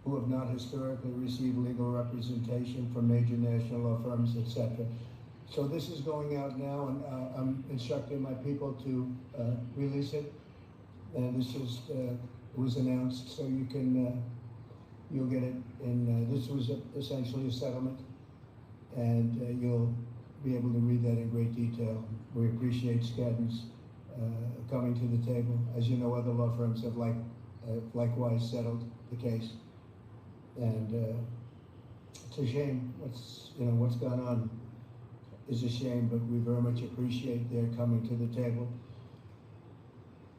who have not historically received legal representation from major national law firms, etc. So this is going out now, and I'm instructing my people to release it. And this just was announced, so you can you'll get it. And this was essentially a settlement, and you'll be able to read that in great detail. We appreciate Skadden's coming to the table. As you know, other law firms have likewise settled the case, and it's a shame. What's gone on is a shame, but we very much appreciate their coming to the table.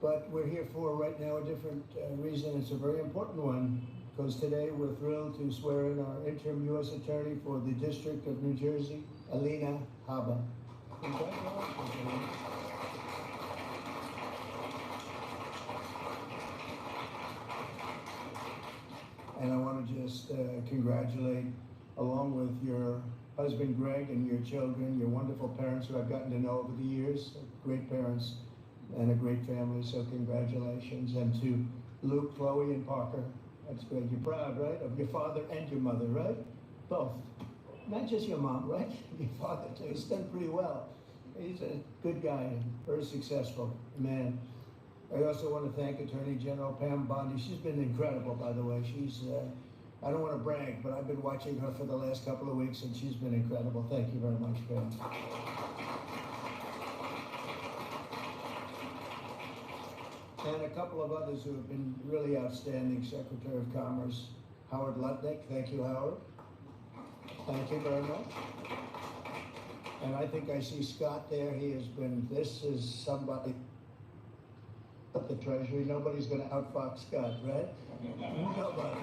But we're here for right now a different reason. It's a very important one, because today we're thrilled to swear in our interim U.S. Attorney for the District of New Jersey, Alina Habba. Congratulations. And I want to just congratulate, along with your husband Greg and your children, your wonderful parents who I've gotten to know over the years, great parents and a great family, so congratulations. And to Luke, Chloe, and Parker, that's great. You're proud, right, of your father and your mother, right? Both. Not just your mom, right? Your father, too. He's done pretty well. He's a good guy and very successful man. I also want to thank Attorney General Pam Bondi. She's been incredible, by the way. She's, I don't want to brag, but I've been watching her for the last couple of weeks, and she's been incredible. Thank you very much, Pam. And a couple of others who have been really outstanding. Secretary of Commerce, Howard Lutnick. Thank you, Howard. Thank you very much. And I think I see Scott there. He has been, this is somebody at the Treasury. Nobody's going to outfox Scott, right? Nobody.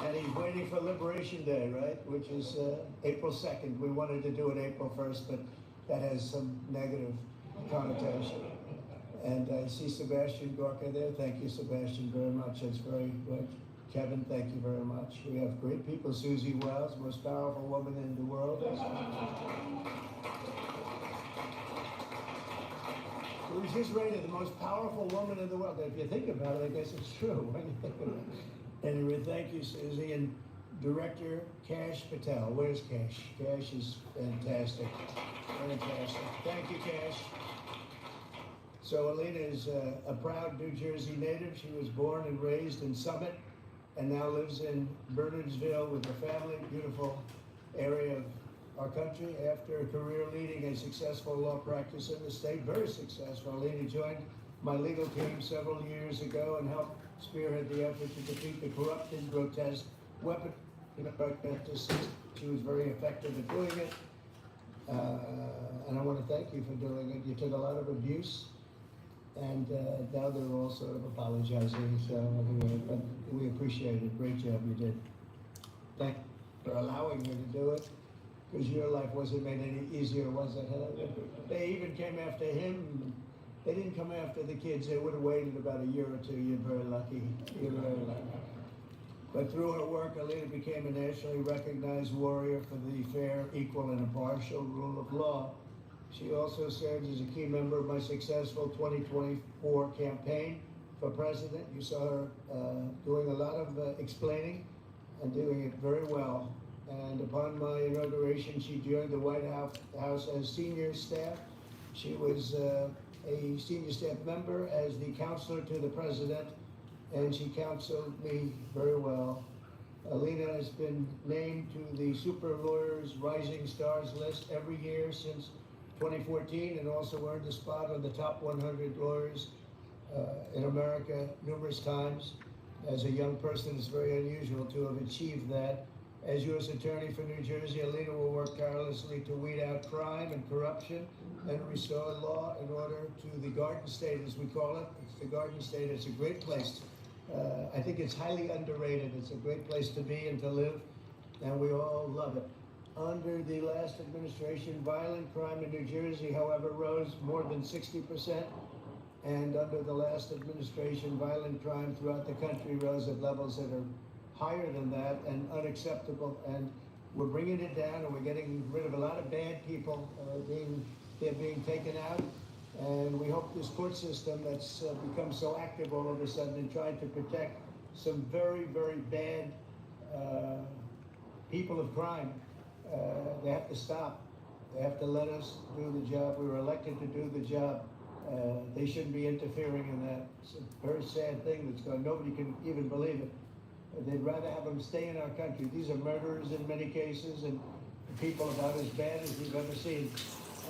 And he's waiting for Liberation Day, right? Which is April 2nd. We wanted to do it April 1st, but that has some negative connotation. And I see Sebastian Gorka there. Thank you, Sebastian, very much. That's very good. Kevin, thank you very much. We have great people. Susie Wells, most powerful woman in the world. She was just rated the most powerful woman in the world. If you think about it, I guess it's true when you think about it. Anyway, thank you, Susie. And Director Cash Patel. Where's Cash? Cash is fantastic. Fantastic. Thank you, Cash. So Alina is a proud New Jersey native. She was born and raised in Summit and now lives in Bernardsville with her family, beautiful area of our country. After a career leading a successful law practice in the state, very successful, Alina joined my legal team several years ago and helped spearhead the effort to defeat the corrupt and grotesque weapon practices. She was very effective at doing it. And I want to thank you for doing it. You took a lot of abuse, and now they're all sort of apologizing, so but we appreciate it. Great job you did. Thank you for allowing me to do it, because your life wasn't made any easier, was it? They even came after him. They didn't come after the kids. They would have waited about a year or two. You're very lucky. You're very lucky. But through her work, Alina became a nationally recognized warrior for the fair, equal, and impartial rule of law. She also served as a key member of my successful 2024 campaign for president. You saw her doing a lot of explaining and doing it very well. And upon my inauguration, she joined the White House as senior staff. She was a senior staff member as the counselor to the president, and she counseled me very well. Alina has been named to the Super Lawyers Rising Stars list every year since 2014, and also earned a spot on the top 100 lawyers in America numerous times. As a young person, it's very unusual to have achieved that. As U.S. Attorney for New Jersey, Alina will work tirelessly to weed out crime and corruption and restore law in order to the Garden State, as we call it. It's the Garden State. It's a great place. I think it's highly underrated. It's a great place to be and to live, and we all love it. Under the last administration, violent crime in New Jersey, however, rose more than 60%. And under the last administration, violent crime throughout the country rose at levels that are higher than that and unacceptable. And we're bringing it down, and we're getting rid of a lot of bad people. They're being taken out. And we hope this court system that's become so active all of a sudden in trying to protect some very, very bad people of crime. They have to stop. They have to let us do the job. We were elected to do the job. They shouldn't be interfering in that. It's a very sad thing that's going. Nobody can even believe it. They'd rather have them stay in our country. These are murderers in many cases, and people about as bad as we've ever seen.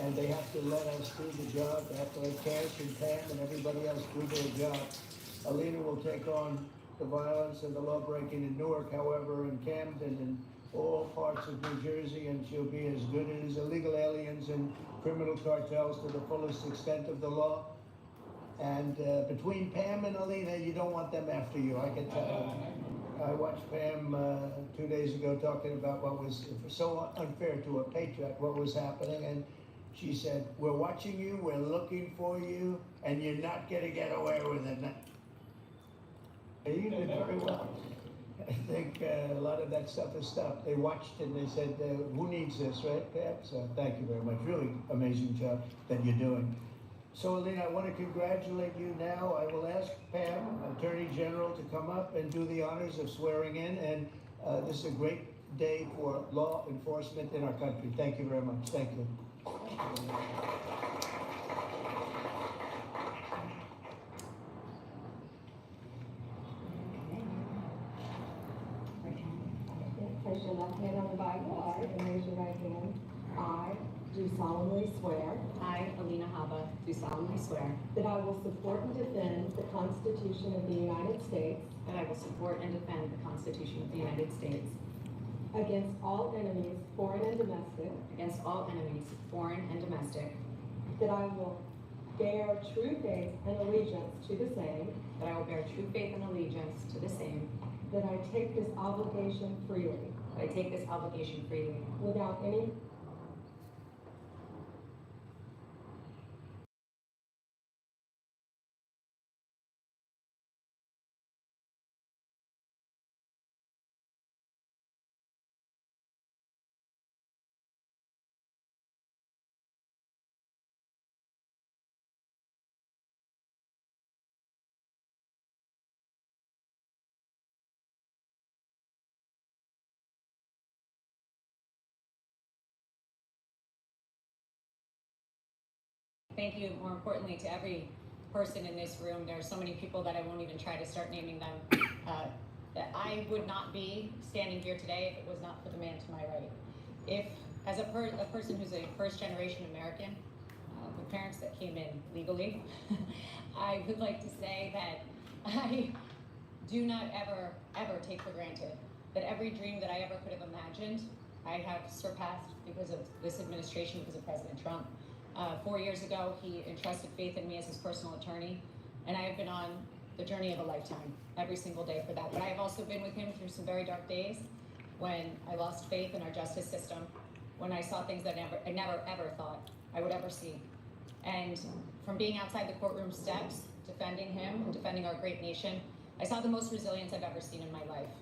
And they have to let us do the job. They have to let Cash and Tham and everybody else do their job. Alina will take on the violence and the law-breaking in Newark, however, in Camden and all parts of New Jersey, and she'll be as good as illegal aliens and criminal cartels to the fullest extent of the law. And between Pam and Alina, you don't want them after you, I can tell you. I watched Pam 2 days ago talking about what was so unfair to a patriot, what was happening, and she said, we're watching you, we're looking for you, and you're not going to get away with it. You did very well. I think a lot of that stuff has stopped. They watched and they said, who needs this, right, Pam? So thank you very much. Really amazing job that you're doing. So, Alina, I want to congratulate you now. I will ask Pam, Attorney General, to come up and do the honors of swearing in. And this is a great day for law enforcement in our country. Thank you very much. Thank you. Place your left hand on the Bible and raise your right hand. I do solemnly swear. I, Alina Habba, do solemnly swear That I will support and defend the Constitution of the United States. that I will support and defend the Constitution of the United States Against all enemies, foreign and domestic. against all enemies, foreign and domestic, That I will bear true faith and allegiance to the same. that I will bear true faith and allegiance to the same, That I take this obligation freely, that I take this obligation freely, without any Thank you, more importantly, to every person in this room. There are so many people that I won't even try to start naming them. That I would not be standing here today if it was not for the man to my right. If, as a person who's a first-generation American, with parents that came in legally, I would like to say that I do not ever take for granted that every dream that I ever could have imagined, I have surpassed because of this administration, because of President Trump. 4 years ago, he entrusted faith in me as his personal attorney, and I have been on the journey of a lifetime, every single day for that. But I have also been with him through some very dark days when I lost faith in our justice system, when I saw things that I never ever thought I would ever see. And from being outside the courtroom steps, defending him and defending our great nation, I saw the most resilience I've ever seen in my life.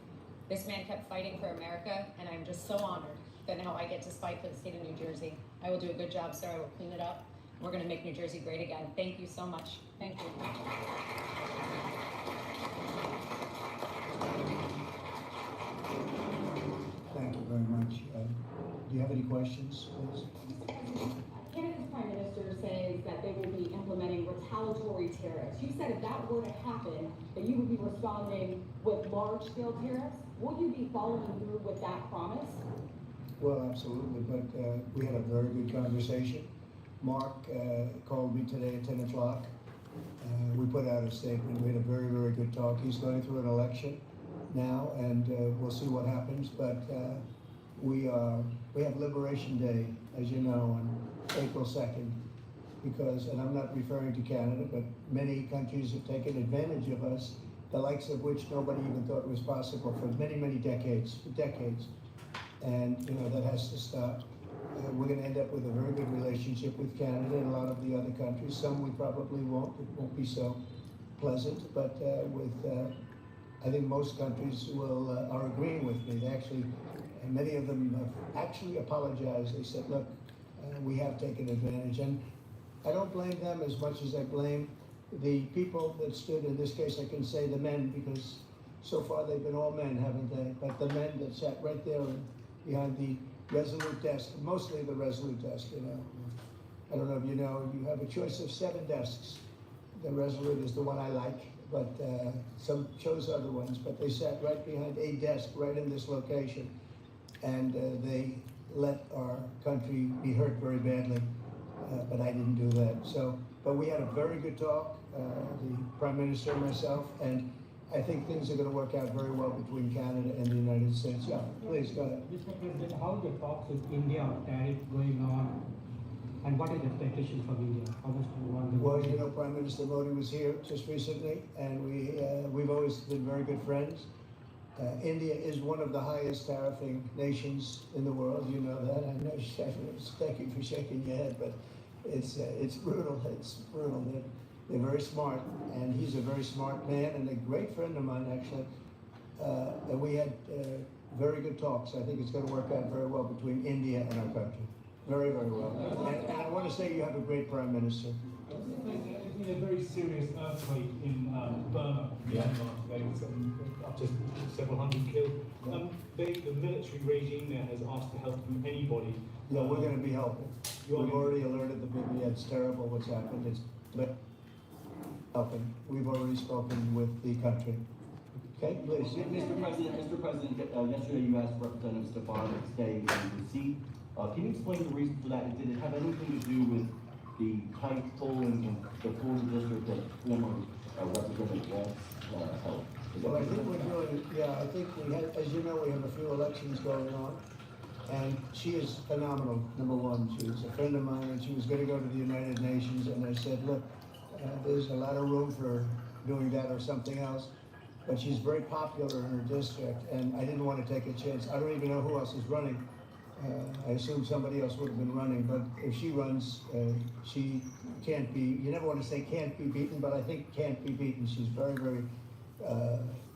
This man kept fighting for America, and I'm just so honored that now I get to fight for the state of New Jersey. I will do a good job, sir. I will clean it up. We're going to make New Jersey great again. Thank you so much. Thank you. Thank you very much. Do you have any questions, please? Canada's Prime Minister says that they will be implementing retaliatory tariffs. You said if that were to happen, that you would be responding with large-scale tariffs. Will you be following through with that promise? Well, absolutely, but we had a very good conversation. Mark called me today at 10 o'clock. We put out a statement. We had a very, very good talk. He's going through an election now, and we'll see what happens. But we have Liberation Day, as you know, on April 2nd, because, and I'm not referring to Canada, but many countries have taken advantage of us, the likes of which nobody even thought was possible for many, many decades, And, you know, that has to stop. We're going to end up with a very good relationship with Canada and a lot of the other countries. Some we probably won't. It won't be so pleasant. But I think most countries are agreeing with me. They actually, and many of them have actually apologized. They said, look, we have taken advantage. And I don't blame them as much as I blame the people that stood, in this case I can say the men, because So far, they've been all men, haven't they? But the men that sat right there behind the Resolute desk, mostly the Resolute desk, you know. I don't know if you know, you have a choice of 7 desks. The Resolute is the one I like, but some chose other ones, but they sat right behind a desk right in this location. And they let our country be hurt very badly, but I didn't do that. So, but we had a very good talk, the Prime Minister and myself, and I think things are going to work out very well between Canada and the United States. Yeah, please, go ahead. Mr. President, how are the talks with India on tariff going on? And what are the expectations from India? How much do you want? Well, you know, Prime Minister Modi was here just recently, and we've always been very good friends. India is one of the highest tariffing nations in the world. You know that. I know. Thank you for shaking your head, but it's brutal. It's brutal. They're very smart, and he's a very smart man and a great friend of mine, actually. And we had very good talks. I think it's going to work out very well between India and our country. Very, very well. And I want to say you have a great Prime Minister. There's been a very serious earthquake in Burma, Myanmar today, with up to several hundred killed. The military regime there has asked to help from anybody. Yeah, we're going to be helping. We've already alerted the media. It's terrible what's happened. It's helping. We've already spoken with the country. Okay, please. Mr. President, yesterday you asked Representative Stefan to stay in the seat. Can you explain the reason for that? Did it have anything to do with the tight polling in the Florida district that former Representative Walz held? Well, I think we're doing, yeah, I think we had, as you know, we have a few elections going on. And she is phenomenal, number one. She's a friend of mine, and she was going to go to the United Nations. And I said, look, there's a lot of room for doing that or something else. But she's very popular in her district, and I didn't want to take a chance. I don't even know who else is running. I assume somebody else would have been running, but if she runs, she can't be, you never want to say can't be beaten, but I think can't be beaten. She's very, very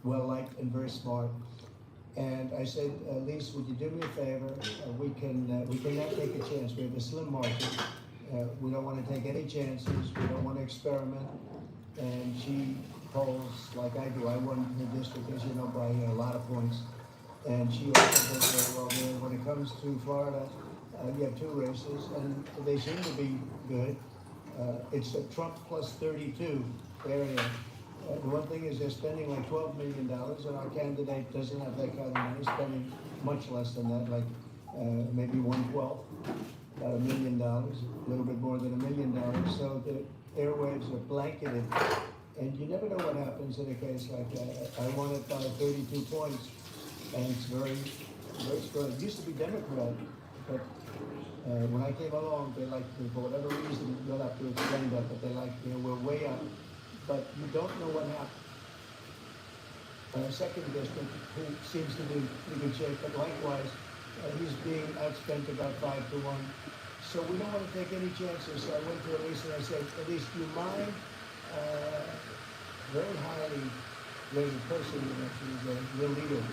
well-liked and very smart. And I said, Lise, would you do me a favor? We cannot take a chance. We have a slim margin. We don't want to take any chances. We don't want to experiment. And she polls like I do. I won the district, as you know, by a lot of points. And she also does very well there. When it comes to Florida, you have 2 races, and they seem to be good. It's a Trump plus 32 area. The one thing is they're spending like $12 million, and our candidate doesn't have that kind of money, spending much less than that, like maybe 1/12, about $1 million, a little bit more than $1 million. So the airwaves are blanketed, and you never know what happens in a case like that. I won it by 32 points. And it's very, very strong. It used to be Democrat, but when I came along, they liked me for whatever reason. You'll have to explain that, but they liked me. We're way up, but you don't know what happened. Second district, who seems to be in pretty good shape, but likewise, he's being outspent about 5 to 1. So we don't want to take any chances. So I went to Elise and I said, Elise, do you mind? Very highly rated person, you know, she's a real leader.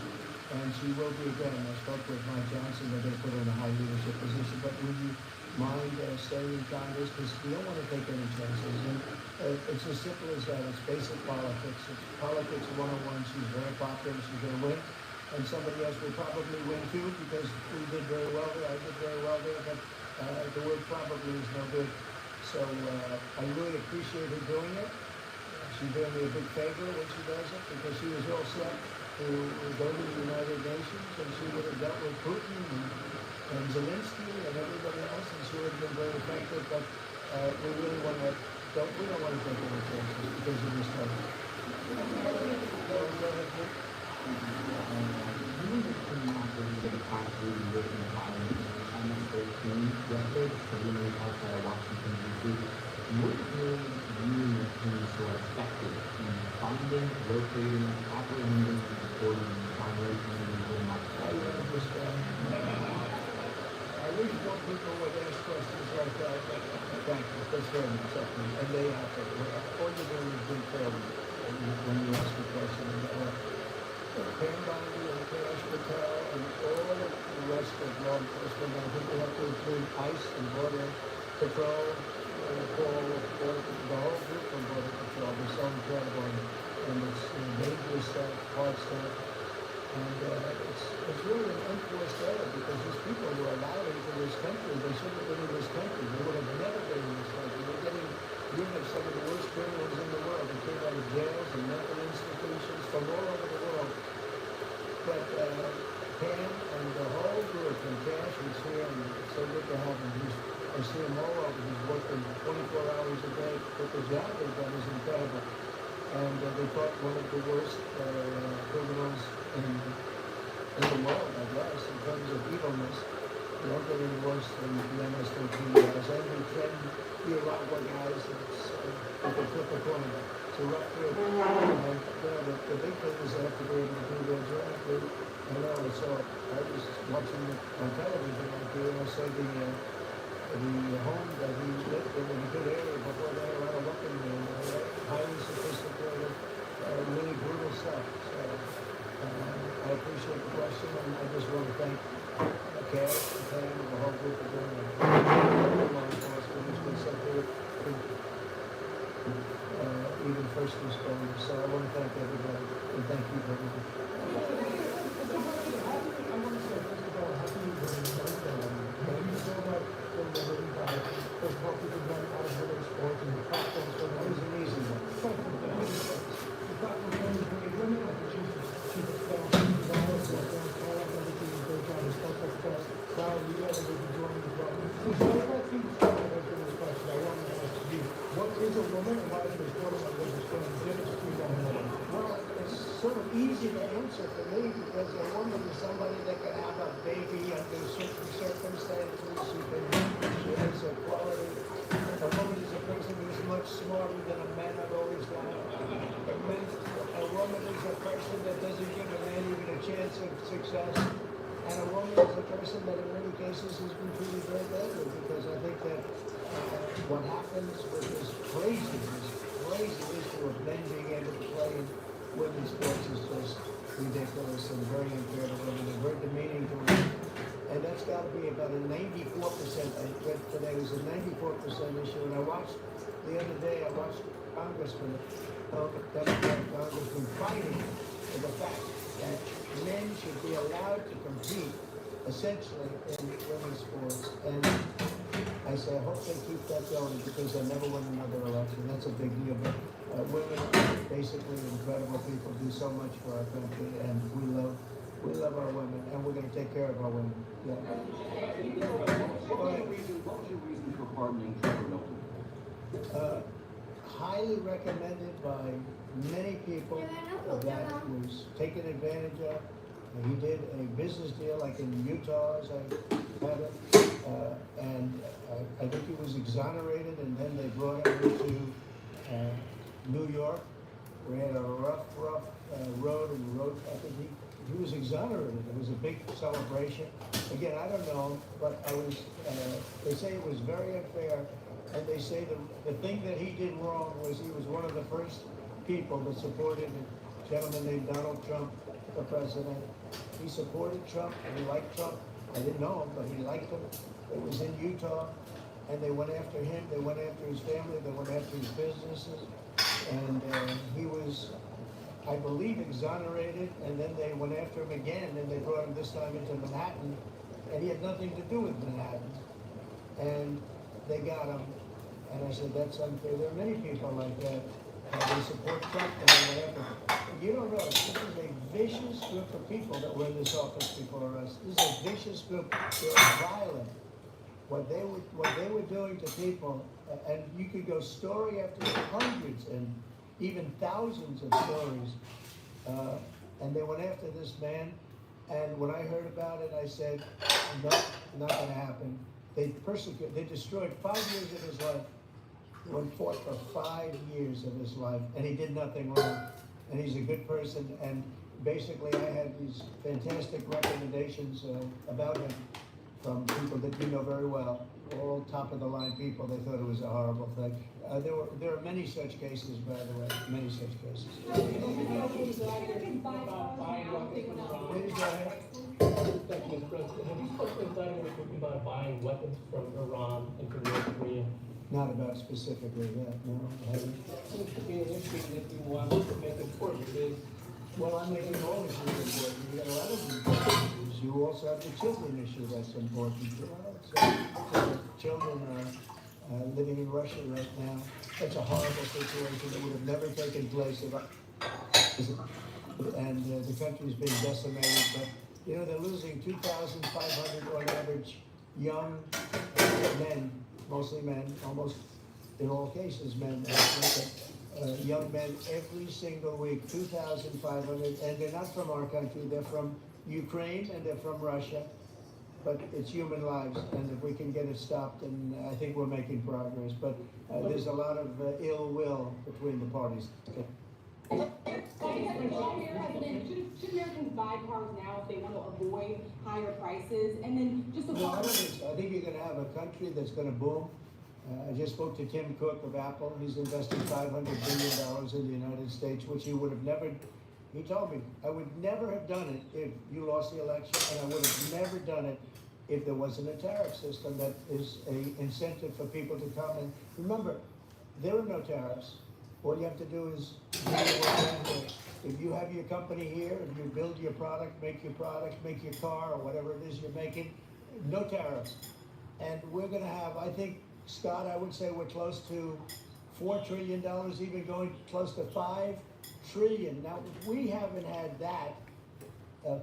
And she will be again. I spoke with Mike Johnson, they're going to put her in a high leadership position. But would you mind staying in Congress? Because we don't want to take any chances. And it's as simple as that. It's basic politics. It's politics 101. She's very popular. She's going to win. And somebody else will probably win too, because we did very well there. I did very well there. But the word probably is no good. So I really appreciate her doing it. She's doing me a big favor when she does it, because she was all set to go to the United Nations, and she would have dealt with Putin and Zelensky and everybody else, and she would have been very effective. But we really want to, we don't want to take any chances because of this stuff. What will you and your team so effective in finding, locating, apprehending, and supporting minority communities in my I understand. I wish more people would ask questions like that. Thank you. That's very much. And they have to. All you're doing is being fair when you ask a question. Pam Bondi and Kash Patel and all of the rest of law enforcement, I think we have to include ICE and Border Patrol. The whole group from Border Patrol is so incredible, and it's dangerous parts extent. And it's really an unforced error because these people were allowed into this country. They shouldn't have been in this country. They would have never been in this country. We're getting rid of some of the worst criminals in the world. They came out of jails and mental institutions from all over the world. But Pam and the whole group, and Cash was here, and it's so good to have him. I see him all over. He's working 24 hours a day, but the job they've done is incredible. And they caught one of the worst criminals in the world, I guess, in terms of evilness. You don't get any worse than the MS-13 guys. And we train the Iraqi guys, you can flip a coin. It's a rough group. And the big thing is they have to be able to do their job. I know, so I was watching on television out there, and I saw the home that he lived in a good area before they had a lot of weapons there, highly sophisticated, really brutal stuff. So I appreciate the question, and I just want to thank Cash, Tham, and the whole group for doing it. Law enforcement has been so good, even first responders. So I want to thank everybody, and thank you very much. What is a woman and why is it important that we're just going to give it to people? Well, it's sort of easy to answer for me because a woman is somebody that can have a baby under certain circumstances. She has a quality. A woman is a person who's much smarter than a man. I've always found. A woman is a person that doesn't give a man even a chance of success. And a woman is a person that in many cases has been treated very badly because I think that what happens with this crazy issue of men being able to play in women's sports is just ridiculous and very unfair to women and very demeaning to women. And that's got to be about a 94%. I read today it was a 94% issue. And I watched the other day, Congressman, Democratic Congressman fighting for the fact that men should be allowed to compete essentially in women's sports. And I say, I hope they keep that going because they'll never win another election. That's a big deal. But women are basically incredible people, do so much for our country, and we love our women, and we're going to take care of our women. Yeah. What was your reason for pardoning Trevor Milton? Highly recommended by many people that was taken advantage of. He did a business deal like in Utah, as I have it, and I think he was exonerated, and then they brought him into New York. We had a rough road, and I think he was exonerated. It was a big celebration. Again, I don't know, but they say it was very unfair, and they say the thing that he did wrong was he was one of the first people that supported a gentleman named Donald Trump, the president. He supported Trump, and he liked Trump. I didn't know him, but he liked him. It was in Utah, and they went after him. They went after his family. They went after his businesses. And he was, I believe, exonerated, and then they went after him again, and they brought him this time into Manhattan, and he had nothing to do with Manhattan. And they got him, and I said, that's unfair. There are many people like that. They support Trump, and they went after him. You don't know, this is a vicious group of people that were in this office before us. This is a vicious group. They're violent. What they were doing to people, and you could go story after hundreds and even thousands of stories, and they went after this man, and when I heard about it, I said, no, not going to happen. They destroyed 5 years of his life. He went forth for 5 years of his life, and he did nothing wrong, and he's a good person, and basically I had these fantastic recommendations about him from people that you know very well, all top-of-the-line people. They thought it was a horrible thing. There are many such cases, by the way, many such cases. Please go ahead. Thank you, Mr. President. Have you spoken with anyone about buying weapons from Iran and from North Korea? Not about specifically that, no, I haven't. It seems to be an issue that you want to make important. Is Well, I'm making all issues important. You got a lot of important issues. You also have the children issue that's important. You know, so children are living in Russia right now. That's a horrible situation that would have never taken place if the country's been decimated. But you know, they're losing 2,500 on average young men, mostly men, almost in all cases men. Young men every single week, 2,500, and they're not from our country, they're from Ukraine and they're from Russia, but it's human lives, and if we can get it stopped, and I think we're making progress, but there's a lot of ill will between the parties. Should Americans buy cars now if they want to avoid higher prices? And then just a No, I don't think so. I think you're going to have a country that's going to boom. I just spoke to Tim Cook of Apple. He's invested $500 billion in the United States, which he would have never, he told me, I would never have done it if you lost the election, and I would have never done it if there wasn't a tariff system that is an incentive for people to come. And remember, there are no tariffs. All you have to do is, if you have your company here, if you build your product, make your car, or whatever it is you're making, no tariffs. And we're going to have, I think, Scott, I would say we're close to $4 trillion, even going close to $5 trillion. Now, we haven't had that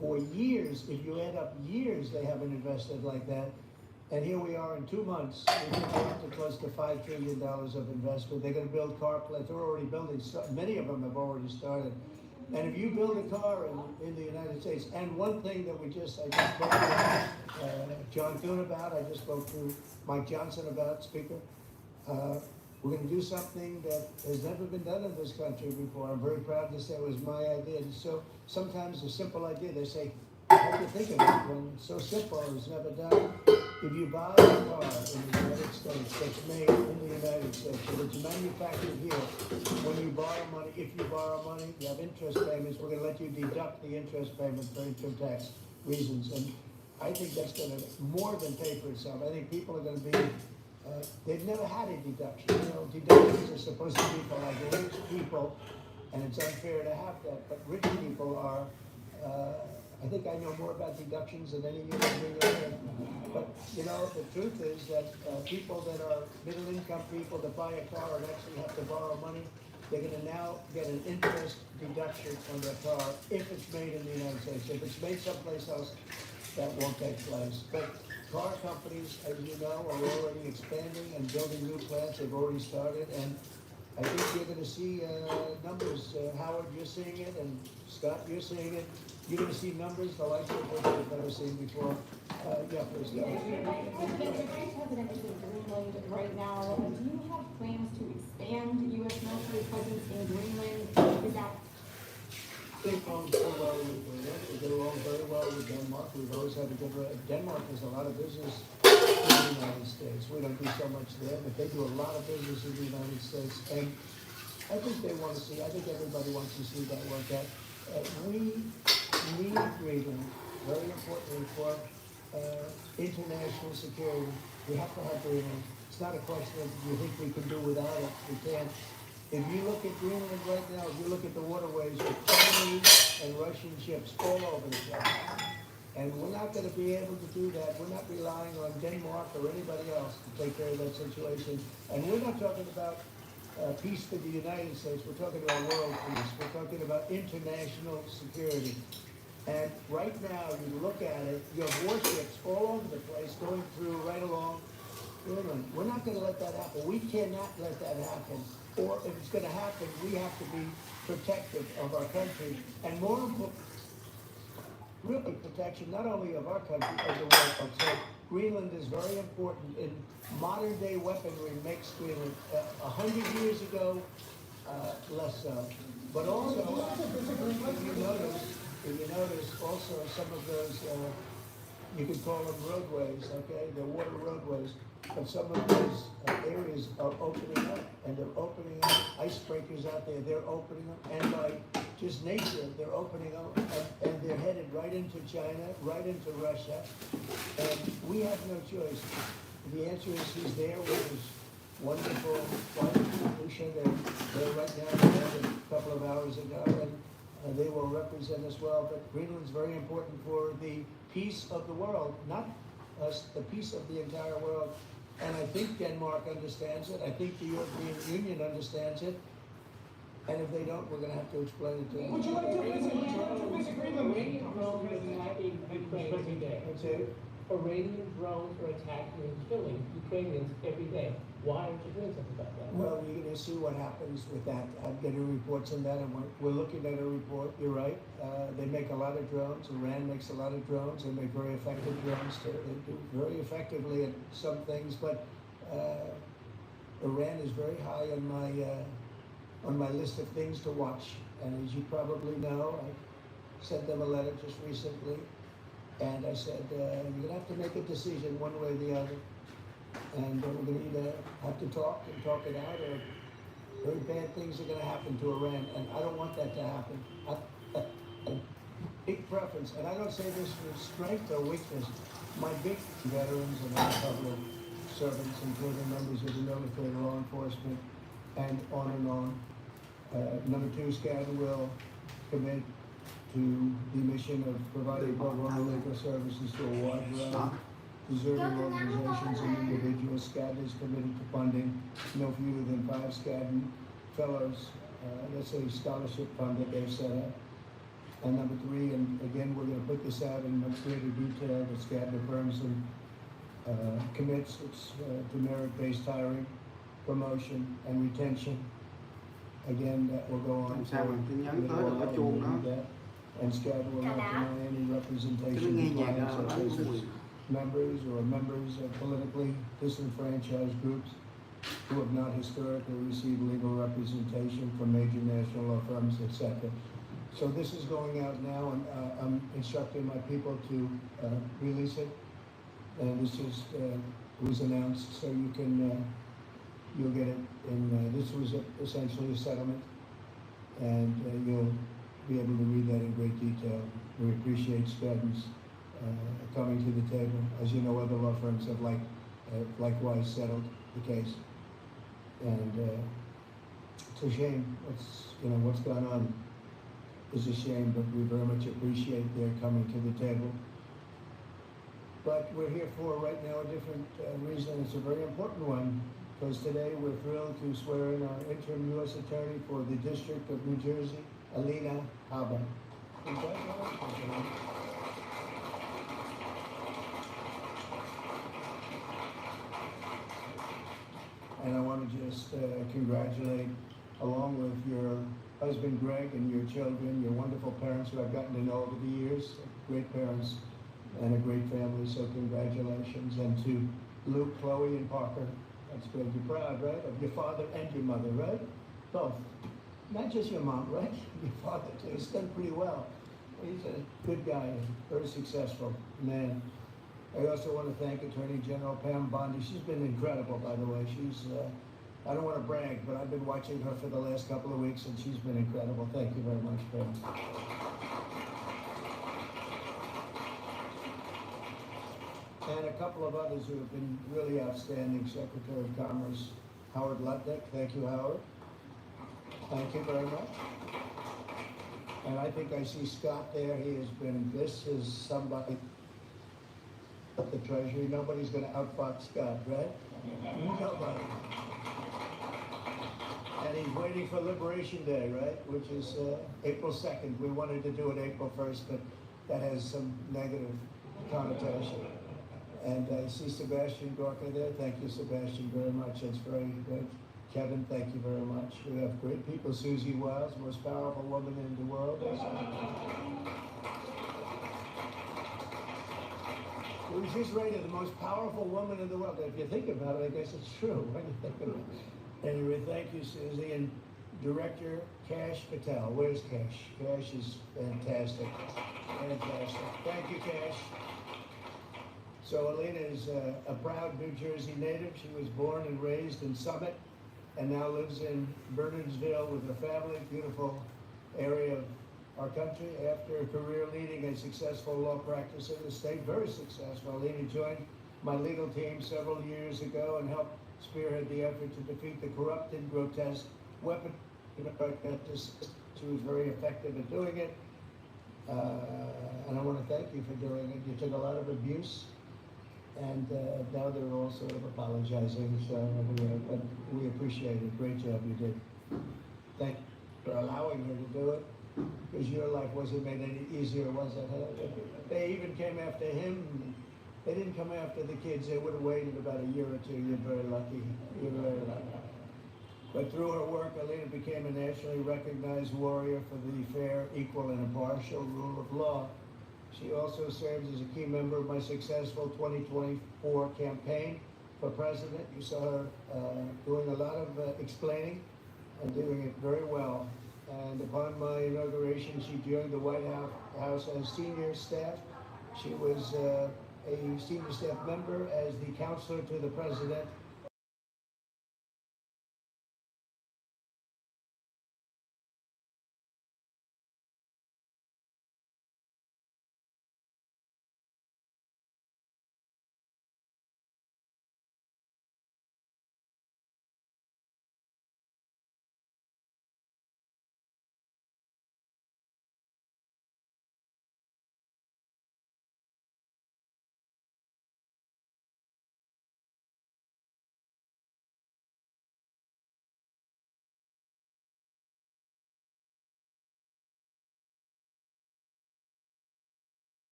for years. If you add up years, they haven't invested like that. And here we are in 2 months, we're up to close to $5 trillion of investment. They're going to build car plants. They're already building, many of them have already started. And if you build a car in the United States, and one thing that I just spoke to John Thune about, I just spoke to Mike Johnson about, Speaker, we're going to do something that has never been done in this country before. I'm very proud to say it was my idea. And so sometimes a simple idea, they say, how do you think of it when it's so simple, it's never done? If you buy a car in the United States that's made in the United States, if it's manufactured here, when you borrow money, if you borrow money, you have interest payments, we're going to let you deduct the interest payment for income tax reasons. And I think that's going to more than pay for itself. I think people are going to be, they've never had a deduction. You know, deductions are supposed to be for like rich people, and it's unfair to have that. But rich people are, I think I know more about deductions than any human being on earth. But, you know, the truth is that people that are middle-income people that buy a car and actually have to borrow money, they're going to now get an interest deduction on their car if it's made in the United States. If it's made someplace else, that won't take place. But car companies, as you know, are already expanding and building new plants. They've already started. And I think you're going to see numbers. Howard, you're seeing it, and Scott, you're seeing it. You're going to see numbers the likes of which you've never seen before. Yeah, please go. The Vice President is in Greenland right now. Do you have plans to expand U.S. military presence in Greenland? Is that They get along so well with Greenland. We get along very well with Denmark. We've always had a good. Denmark does a lot of business in the United States. We don't do so much there, but they do a lot of business in the United States. And I think they want to see. I think everybody wants to see that work out. We need Greenland, very importantly, for international security. We have to have Greenland. It's not a question of do you think we can do without it. We can't. If you look at Greenland right now, if you look at the waterways with Chinese and Russian ships all over the place, and we're not going to be able to do that. We're not relying on Denmark or anybody else to take care of that situation. And we're not talking about peace for the United States. We're talking about world peace. We're talking about international security. And right now, you look at it, you have warships all over the place going through right along Greenland. We're not going to let that happen. We cannot let that happen. Or if it's going to happen, we have to be protective of our country. And more important, really protection not only of our country, but the world. So Greenland is very important in modern day weaponry makes Greenland 100 years ago, less so. But also, if you notice also some of those, you could call them roadways, okay? They're water roadways, but some of those areas are opening up, and they're opening up. Icebreakers out there, they're opening up, and by just nature, they're opening up, and they're headed right into China, right into Russia, and we have no choice. The answer is he's there with his wonderful wife, Lucia. They're right now, a couple of hours ago, and They will represent us well, but Greenland's very important for the peace of the world, not us, the peace of the entire world. And I think Denmark understands it. I think the European Union understands it. And if they don't, we're going to have to explain it to them. Would you like to visit Greenland? Iranian drones are attacking Ukraine every day. That's it. Iranian drones are attacking and killing Ukrainians every day. Why aren't you doing something about that? Well, you're going to see what happens with that. I'm getting reports on that, and we're looking at a report. You're right. They make a lot of drones. Iran makes a lot of drones. They make very effective drones. They do very effectively at some things, but Iran is very high on my list of things to watch. And as you probably know, I sent them a letter just recently, and I said, you're going to have to make a decision one way or the other. And we're going to either have to talk it out, or very bad things are going to happen to Iran, and I don't want that to happen. Big preference, and I don't say this for strength or weakness. My big veterans and other public servants, including members of the military, law enforcement, and on and on. Number two, SCAD will commit to the mission of providing pro bono legal services to a wide variety of deserving organizations and individuals. SCAD is committed to funding no fewer than 5 SCAD fellows. That's a scholarship fund that they've set up. And number 3, and again, we're going to put this out in much greater detail, that SCAD affirms and commits to merit-based hiring, promotion, and retention. Again, that will go on for a little while, we'll do that. And SCAD will not deny any representation to clients or business members or members of politically disenfranchised groups who have not historically received legal representation from major national law firms, etc. So this is going out now, and I'm instructing my people to release it. And this just was announced, so you can you'll get it. And this was essentially a settlement, and you'll be able to read that in great detail. We appreciate SCAD's coming to the table. As you know, other law firms have likewise settled the case, and it's a shame. What's gone on is a shame, but we very much appreciate their coming to the table. But we're here for right now a different reason. It's a very important one, because today we're thrilled to swear in our interim U.S. Attorney for the District of New Jersey, Alina Habba. Congratulations. And I want to just congratulate, along with your husband Greg and your children, your wonderful parents who I've gotten to know over the years, great parents and a great family, so congratulations. And to Luke, Chloe, and Parker, that's good. You're proud, right, of your father and your mother, right? Both. Not just your mom, right? Your father too. He's done pretty well. He's a good guy, very successful man. I also want to thank Attorney General Pam Bondi. She's been incredible, by the way. She's, I don't want to brag, but I've been watching her for the last couple of weeks, and she's been incredible. Thank you very much, Pam. And a couple of others who have been really outstanding. Secretary of Commerce, Howard Lutnick. Thank you, Howard. Thank you very much. And I think I see Scott there. He has been, this is somebody at the Treasury. Nobody's going to outfox Scott, right? Nobody. And he's waiting for Liberation Day, right? Which is April 2nd. We wanted to do it April 1st, but that has some negative connotation. And I see Sebastian Gorka there. Thank you, Sebastian, very much. That's very good. Kevin, thank you very much. We have great people. Susie Wiles, most powerful woman in the world. She's rated the most powerful woman in the world. If you think about it, I guess it's true when you think about it. Anyway, thank you, Susie. And Director Cash Patel. Where's Cash? Cash is fantastic. Fantastic. Thank you, Cash. So Alina is a proud New Jersey native. She was born and raised in Summit and now lives in Bernardsville with her family, beautiful area of our country. After a career leading a successful law practice in the state, very successful, Alina joined my legal team several years ago and helped spearhead the effort to defeat the corrupt and grotesque weapon She was very effective at doing it. And I want to thank you for doing it. You took a lot of abuse, and now they're all sort of apologizing. So, but we appreciate it. Great job you did. Thank you for allowing her to do it, because your life wasn't made any easier, was it? They even came after him. They didn't come after the kids. They would have waited about a year or two. You're very lucky. You're very lucky. But through her work, Alina became a nationally recognized warrior for the fair, equal, and impartial rule of law. She also serves as a key member of my successful 2024 campaign for president. You saw her doing a lot of explaining and doing it very well. And upon my inauguration, she joined the White House as senior staff. She was a senior staff member as the counselor to the president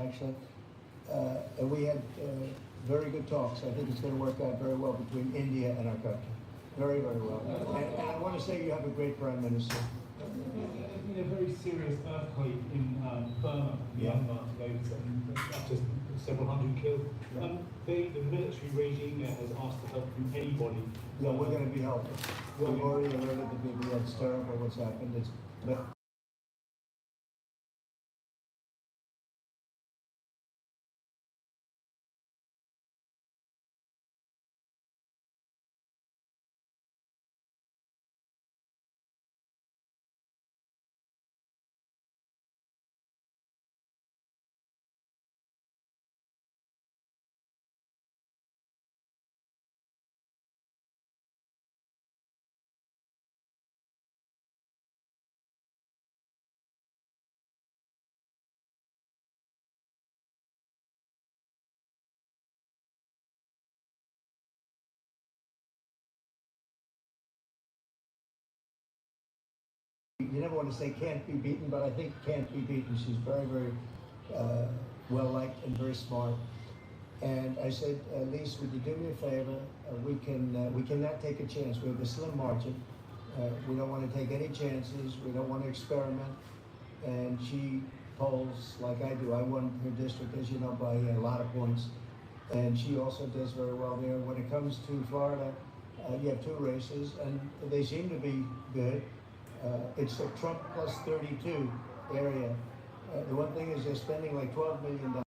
actually. And we had very good talks. I think it's going to work out very well between India and our country. Very, very well. And I want to say you have a great Prime Minister. There's been a very serious earthquake in Burma, Myanmar today, with up to several hundred killed. The military regime there has asked to help anybody. Yeah, we're going to be helping. We've already alerted the people. That's terrible what's happened. But you never want to say can't be beaten, but I think can't be beaten. She's very, very well liked and very smart. And I said, Lise, would you do me a favor? We cannot take a chance. We have a slim margin. We don't want to take any chances. We don't want to experiment. And she polls like I do. I won her district, as you know, by a lot of points. And she also does very well there. When it comes to Florida, you have two races, and they seem to be good. It's a Trump plus 32 area. The one thing is they're spending like $12 million